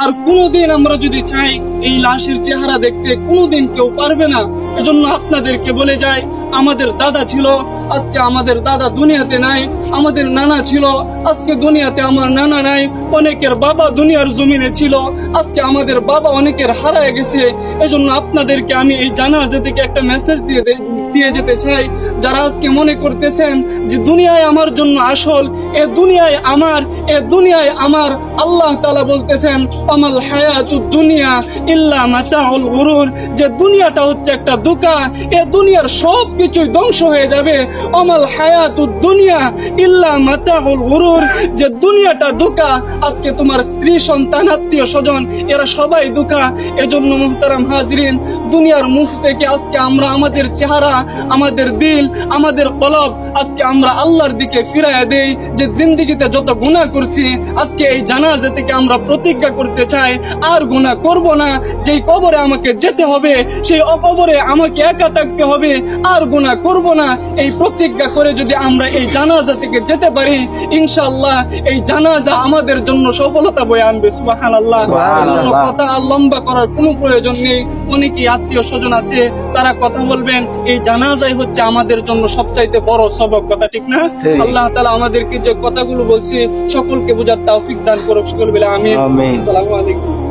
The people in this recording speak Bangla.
আর কোনোদিন আমরা যদি চাই এই লাশের চেহারা দেখতে, কোনোদিন কেউ পারবে না। এজন্য আপনাদেরকে বলে যাই, আমাদের দাদা ছিল, আজকে আমাদের দাদা দুনিয়াতে নাই। আমাদের নানা ছিল, আজকে দুনিয়াতে আমার নানা নাই। অনেকের বাবা দুনিয়ার জমিনে ছিল, আজকে আমাদের বাবা অনেকের হারায় গেছে। এজন্য আপনাদেরকে আমি এই জানাজা থেকে একটা মেসেজ দিয়ে যেতে চাই। যারা আজকে মনে করতেছেন যে দুনিয়ায় আমার জন্য আসল, এ দুনিয়ায় আমার, এ দুনিয়ায় আমার, আল্লাহ তাআলা বলতেছেন আমাল হায়াতুদ দুনিয়া ইল্লা মাতাউল গুরুর, যে দুনিয়াটা হচ্ছে একটা ধোঁকা, এ দুনিয়ার সব কিছুই ধ্বংস হয়ে যাবে। আমাল হায়াতুদ দুনিয়া ইল্লা মাতাউল গুরুর, যে দুনিয়াটা ধোঁকা। আজকে তোমার স্ত্রী, সন্তান, আত্মীয় স্বজন এরা সবাই ধোঁকা। এজন্য মুহতারাম হাজরিন, দুনিয়ার মুখ থেকে আজকে আমরা আমাদের চেহারা, আমাদের দিল, আমাদের কলব আজকে আমরা আল্লাহর দিকে ফিরাইয়া দেই। যে জিন্দেগিতে যত গুনাহ করছি, আজকে এই জানাজা থেকে আমরা প্রতিজ্ঞা করতে চাই আর গুনাহ করব না। যেই কবরে আমাকে যেতে হবে, সেই কবরে আমাকে একা থাকতে হবে, আর গুনাহ করব না। এই প্রতিজ্ঞা করে যদি আমরা এই জানাজা থেকে যেতে পারি, ইনশাআল্লাহ এই জানাজা আমাদের জন্য সফলতা বয়ে আনবে। সুবহানাল্লাহ। কথা আর লম্বা করার কোনো প্রয়োজন নেই। অনেকেই আত্মীয় স্বজন আছে, তারা কথা বলবেন। এই জানাজাই হচ্ছে আমাদের জন্য সবচাইতে বড় সবক, কথা ঠিক না? আল্লাহ তাআলা আমাদেরকে যে কথাগুলো বলছি সকলকে বুঝার তৌফিক দান করুক। সকল বলে আমিন। আসসালামু আলাইকুম।